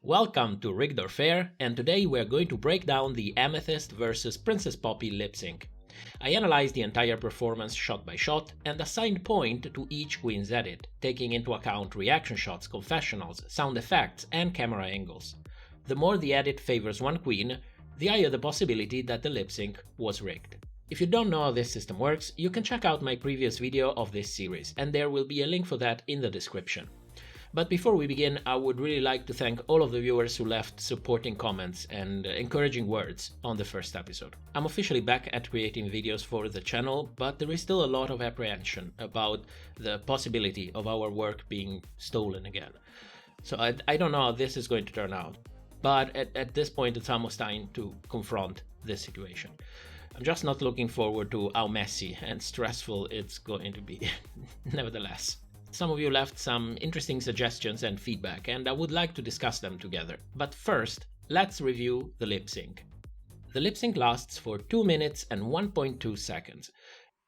Welcome to Rigged or Fair, and today we are going to break down the Amethyst vs Princess Poppy lip sync. I analyzed the entire performance shot by shot and assigned point to each queen's edit, taking into account reaction shots, confessionals, sound effects, and camera angles. The more the edit favors one queen, the higher the possibility that the lip sync was rigged. If you don't know how this system works, you can check out my previous video of this series, and there will be a link for that in the description. But before we begin, I would really like to thank all of the viewers who left supporting comments and encouraging words on the first episode. I'm officially back at creating videos for the channel, but there is still a lot of apprehension about the possibility of our work being stolen again. So I don't know how this is going to turn out, but at this point it's almost time to confront this situation. I'm just not looking forward to how messy and stressful it's going to be, nevertheless. Some of you left some interesting suggestions and feedback, and I would like to discuss them together. But first, let's review the lip sync. The lip sync lasts for 2 minutes and 1.2 seconds.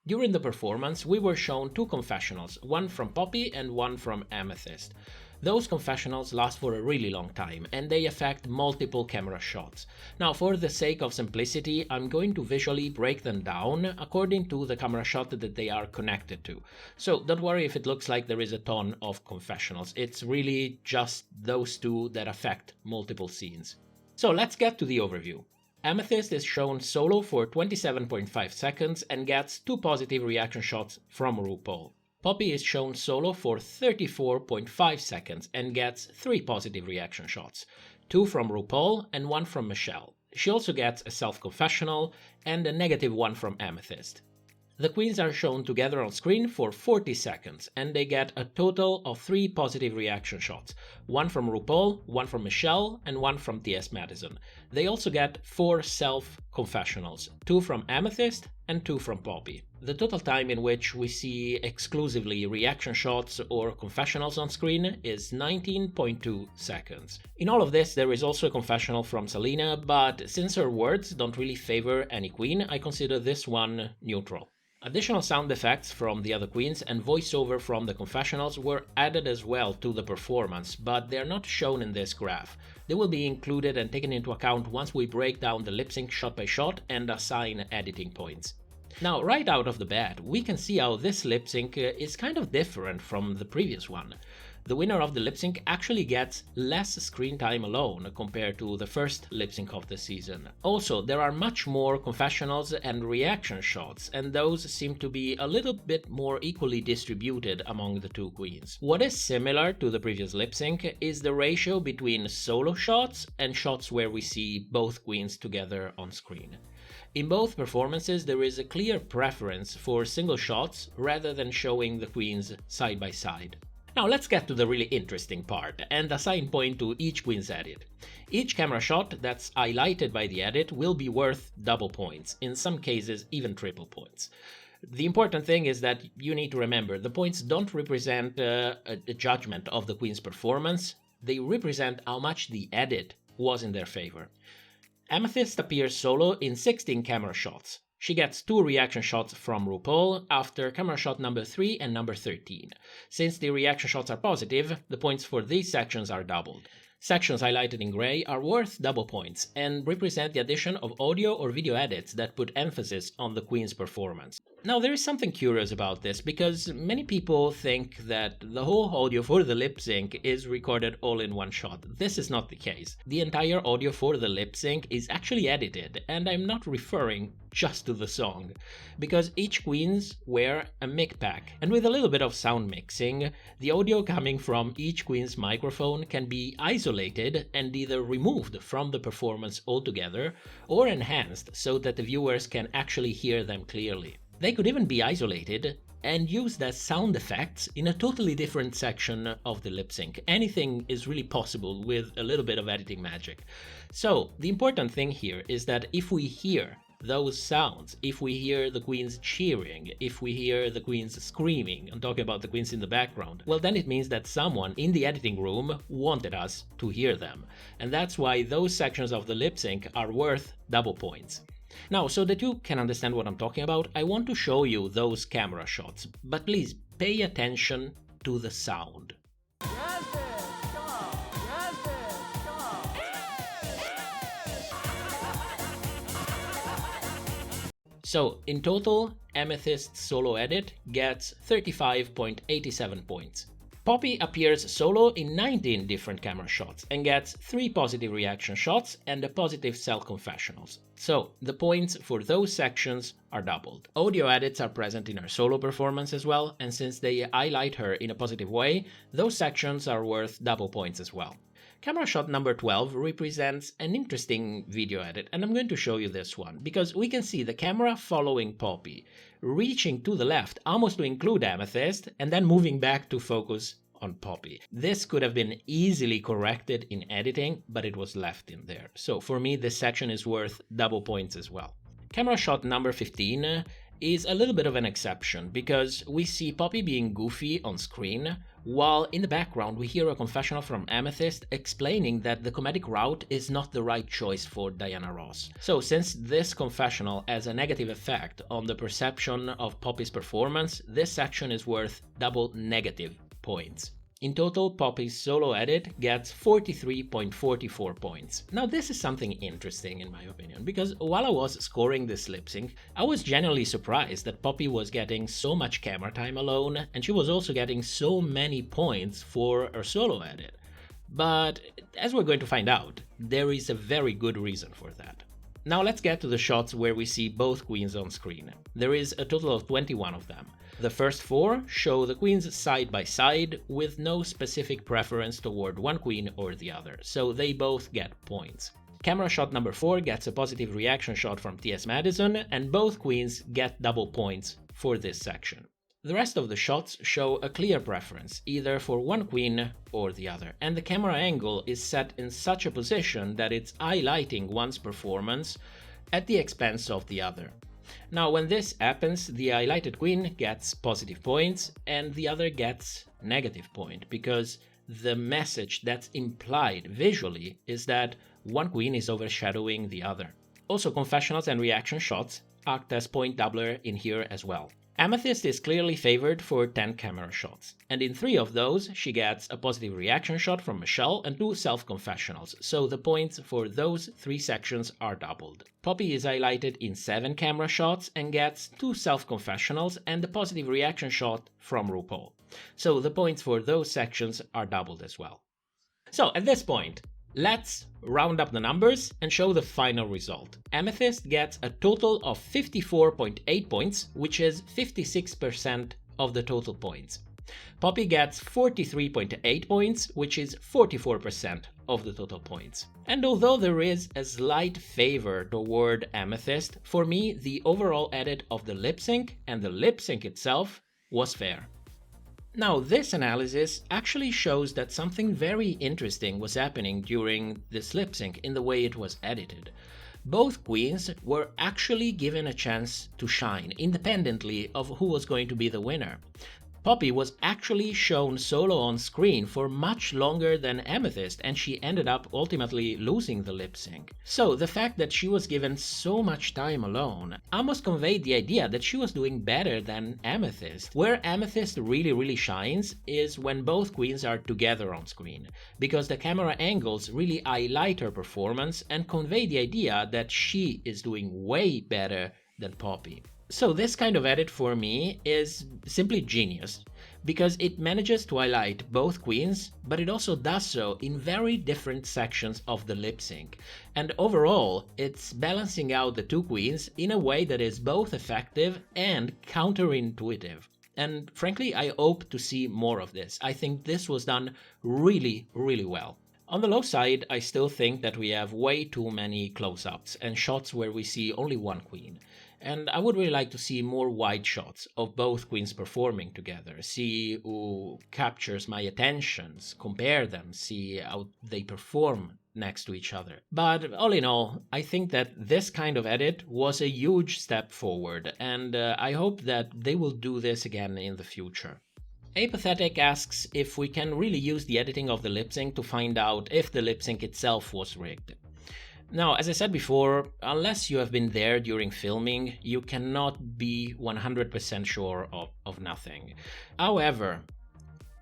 During the performance, we were shown two confessionals, one from Poppy and one from Amethyst. Those confessionals last for a really long time, and they affect multiple camera shots. Now, for the sake of simplicity, I'm going to visually break them down according to the camera shot that they are connected to. So don't worry if it looks like there is a ton of confessionals. It's really just those two that affect multiple scenes. So let's get to the overview. Amethyst is shown solo for 27.5 seconds and gets 2 positive reaction shots from RuPaul. Poppy is shown solo for 34.5 seconds and gets 3 positive reaction shots, 2 from RuPaul and 1 from Michelle. She also gets a self-confessional and a negative one from Amethyst. The queens are shown together on screen for 40 seconds and they get a total of 3 positive reaction shots, 1 from RuPaul, 1 from Michelle, and 1 from T.S. Madison. They also get 4 self-confessionals, 2 from Amethyst and 2 from Poppy. The total time in which we see exclusively reaction shots or confessionals on screen is 19.2 seconds. In all of this, there is also a confessional from Selena, but since her words don't really favor any queen, I consider this one neutral. Additional sound effects from the other queens and voiceover from the confessionals were added as well to the performance, but they're not shown in this graph. They will be included and taken into account once we break down the lip sync shot by shot and assign editing points. Now, right out of the bat, we can see how this lip sync is kind of different from the previous one. The winner of the lip sync actually gets less screen time alone compared to the first lip sync of the season. Also, there are much more confessionals and reaction shots, and those seem to be a little bit more equally distributed among the two queens. What is similar to the previous lip sync is the ratio between solo shots and shots where we see both queens together on screen. In both performances, there is a clear preference for single shots rather than showing the queens side by side. Now let's get to the really interesting part and assign point to each queen's edit. Each camera shot that's highlighted by the edit will be worth double points, in some cases even triple points. The important thing is that you need to remember the points don't represent a judgment of the queen's performance, they represent how much the edit was in their favor. Amethyst appears solo in 16 camera shots. She gets 2 reaction shots from RuPaul after camera shot number 3 and number 13. Since the reaction shots are positive, the points for these sections are doubled. Sections highlighted in grey are worth double points and represent the addition of audio or video edits that put emphasis on the queen's performance. Now, there is something curious about this because many people think that the whole audio for the lip sync is recorded all in one shot. This is not the case. The entire audio for the lip sync is actually edited, and I'm not referring just to the song, because each queens wear a mic pack, and with a little bit of sound mixing, the audio coming from each queen's microphone can be isolated and either removed from the performance altogether or enhanced so that the viewers can actually hear them clearly. They could even be isolated and used as sound effects in a totally different section of the lip sync. Anything is really possible with a little bit of editing magic. So the important thing here is that if we hear those sounds, if we hear the queens cheering, if we hear the queens screaming, I'm talking about the queens in the background, well then it means that someone in the editing room wanted us to hear them. And that's why those sections of the lip sync are worth double points. Now, so that you can understand what I'm talking about, I want to show you those camera shots, but please pay attention to the sound. So in total, Amethyst's solo edit gets 35.87 points. Poppy appears solo in 19 different camera shots and gets 3 positive reaction shots and a positive self-confessionals. So the points for those sections are doubled. Audio edits are present in her solo performance as well, and since they highlight her in a positive way, those sections are worth double points as well. Camera shot number 12 represents an interesting video edit, and I'm going to show you this one, because we can see the camera following Poppy, reaching to the left almost to include Amethyst, and then moving back to focus on Poppy. This could have been easily corrected in editing, but it was left in there. So for me, this section is worth double points as well. Camera shot number 15 is a little bit of an exception, because we see Poppy being goofy on screen, while in the background we hear a confessional from Amethyst explaining that the comedic route is not the right choice for Diana Ross. So since this confessional has a negative effect on the perception of Poppy's performance, this section is worth double negative points. In total, Poppy's solo edit gets 43.44 points. Now this is something interesting in my opinion, because while I was scoring this lip sync, I was genuinely surprised that Poppy was getting so much camera time alone, and she was also getting so many points for her solo edit. But as we're going to find out, there is a very good reason for that. Now let's get to the shots where we see both queens on screen. There is a total of 21 of them. The first 4 show the queens side by side with no specific preference toward one queen or the other, so they both get points. Camera shot number 4 gets a positive reaction shot from T.S. Madison, and both queens get double points for this section. The rest of the shots show a clear preference, either for one queen or the other, and the camera angle is set in such a position that it's highlighting one's performance at the expense of the other. Now, when this happens, the highlighted queen gets positive points and the other gets negative point, because the message that's implied visually is that one queen is overshadowing the other. Also, confessionals and reaction shots act as point doubler in here as well. Amethyst is clearly favored for 10 camera shots, and in 3 of those she gets a positive reaction shot from Michelle and 2 self-confessionals, so the points for those 3 sections are doubled. Poppy is highlighted in 7 camera shots and gets 2 self-confessionals and a positive reaction shot from RuPaul, so the points for those sections are doubled as well. So at this point, let's round up the numbers and show the final result. Amethyst gets a total of 54.8 points, which is 56% of the total points. Poppy gets 43.8 points, which is 44% of the total points. And although there is a slight favor toward Amethyst, for me the overall edit of the lip sync and the lip sync itself was fair. Now, this analysis actually shows that something very interesting was happening during this lip sync in the way it was edited. Both queens were actually given a chance to shine, independently of who was going to be the winner. Poppy was actually shown solo on screen for much longer than Amethyst, and she ended up ultimately losing the lip sync. So the fact that she was given so much time alone almost conveyed the idea that she was doing better than Amethyst. Where Amethyst really shines is when both queens are together on screen, because the camera angles really highlight her performance and convey the idea that she is doing way better than Poppy. So this kind of edit for me is simply genius, because it manages to highlight both queens, but it also does so in very different sections of the lip sync. And overall, it's balancing out the 2 queens in a way that is both effective and counterintuitive. And frankly, I hope to see more of this. I think this was done really well. On the low side, I still think that we have way too many close-ups and shots where we see only one queen. And I would really like to see more wide shots of both queens performing together, see who captures my attentions, compare them, see how they perform next to each other. But all in all, I think that this kind of edit was a huge step forward, and I hope that they will do this again in the future. Apathetic asks if we can really use the editing of the lip sync to find out if the lip sync itself was rigged. Now, as I said before, unless you have been there during filming, you cannot be 100% sure of nothing. However,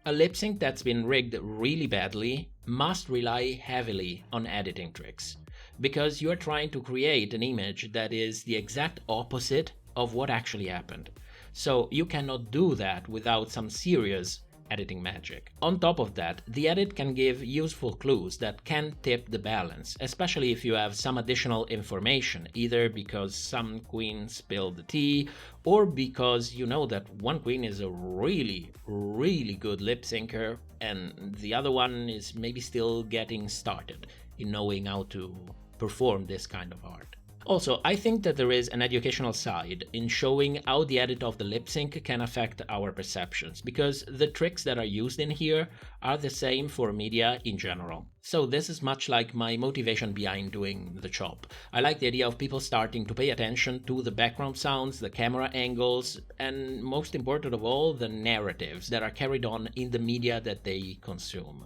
a lip sync that's been rigged really badly must rely heavily on editing tricks. because you're trying to create an image that is the exact opposite of what actually happened. So you cannot do that without some serious editing magic. On top of that, the edit can give useful clues that can tip the balance, especially if you have some additional information, either because some queen spilled the tea, or because you know that one queen is a really good lip syncer and the other one is maybe still getting started in knowing how to perform this kind of art. Also, I think that there is an educational side in showing how the edit of the lip sync can affect our perceptions, because the tricks that are used in here are the same for media in general. So this is much like my motivation behind doing the chop. I like the idea of people starting to pay attention to the background sounds, the camera angles, and most important of all, the narratives that are carried on in the media that they consume.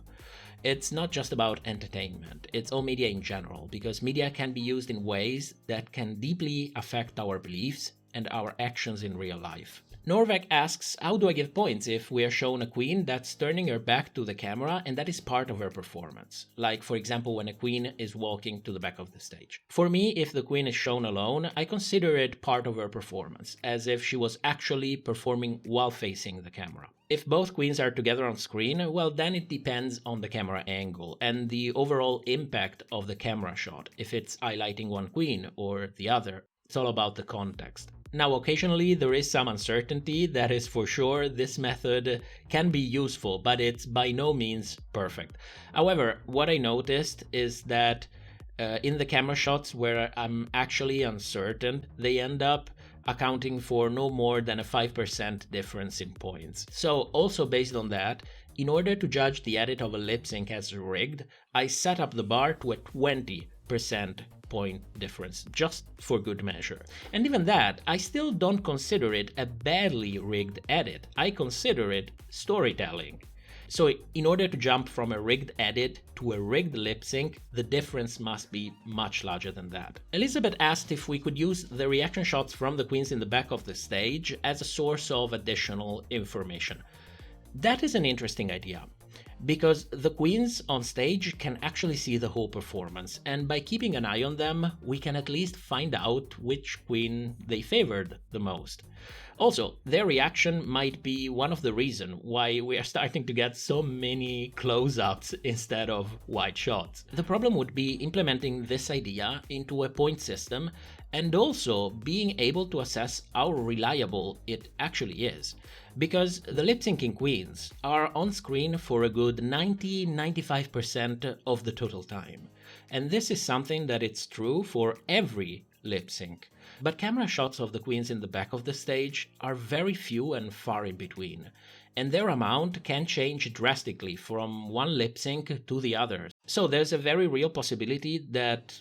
It's not just about entertainment, it's all media in general, because media can be used in ways that can deeply affect our beliefs and our actions in real life. Norvek asks, how do I give points if we are shown a queen that's turning her back to the camera and that is part of her performance? Like, for example, when a queen is walking to the back of the stage. For me, if the queen is shown alone, I consider it part of her performance, as if she was actually performing while facing the camera. If both queens are together on screen, well, then it depends on the camera angle and the overall impact of the camera shot, if it's highlighting one queen or the other. It's all about the context. Now, occasionally there is some uncertainty, that is for sure. This method can be useful, but it's by no means perfect. However, what I noticed is that in the camera shots where I'm actually uncertain, they end up accounting for no more than a 5% difference in points. So also based on that, in order to judge the edit of a lip sync as rigged, I set up the bar to a 20% point difference, just for good measure. And even that, I still don't consider it a badly rigged edit. I consider it storytelling. So in order to jump from a rigged edit to a rigged lip sync, the difference must be much larger than that. Elizabeth asked if we could use the reaction shots from the queens in the back of the stage as a source of additional information. That is an interesting idea, because the queens on stage can actually see the whole performance, and by keeping an eye on them, we can at least find out which queen they favored the most. Also, their reaction might be one of the reasons why we are starting to get so many close-ups instead of wide shots. The problem would be implementing this idea into a point system and also being able to assess how reliable it actually is. Because the lip-syncing queens are on screen for a good 90-95% of the total time. And this is something that it's true for every lip sync. But camera shots of the queens in the back of the stage are very few and far in between, and their amount can change drastically from one lip sync to the other. So there's a very real possibility that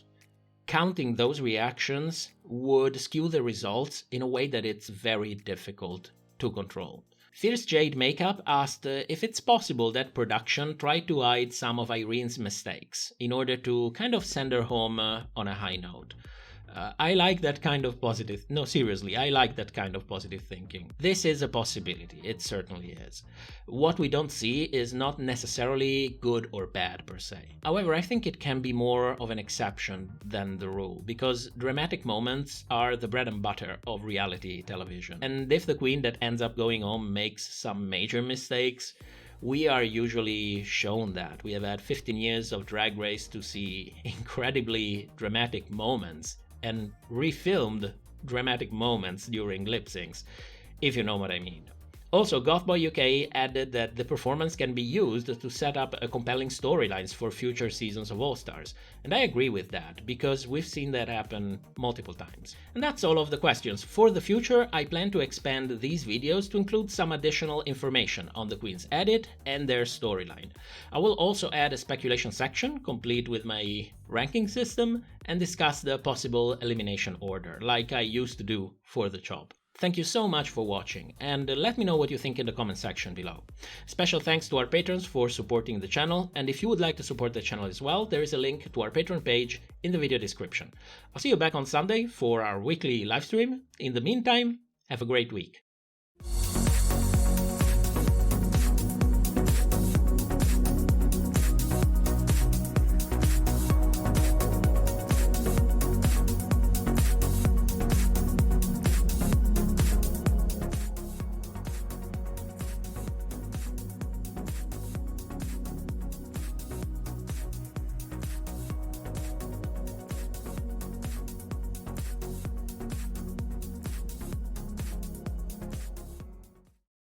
counting those reactions would skew the results in a way that it's very difficult to control. Fierce Jade Makeup asked if it's possible that production tried to hide some of Irene's mistakes in order to kind of send her home on a high note. I like that kind of positive... No, seriously, I like that kind of positive thinking. This is a possibility, it certainly is. What we don't see is not necessarily good or bad per se. However, I think it can be more of an exception than the rule, because dramatic moments are the bread and butter of reality television. And if the queen that ends up going home makes some major mistakes, we are usually shown that. We have had 15 years of Drag Race to see incredibly dramatic moments and refilmed dramatic moments during lip syncs, if you know what I mean. Also, Gothboy UK added that the performance can be used to set up compelling storylines for future seasons of All Stars, and I agree with that, because we've seen that happen multiple times. And that's all of the questions. For the future, I plan to expand these videos to include some additional information on the Queen's edit and their storyline. I will also add a speculation section, complete with my ranking system, and discuss the possible elimination order, like I used to do for the chop. Thank you so much for watching, and let me know what you think in the comment section below. Special thanks to our patrons for supporting the channel, and if you would like to support the channel as well, there is a link to our Patreon page in the video description. I'll see you back on Sunday for our weekly livestream. In the meantime, have a great week.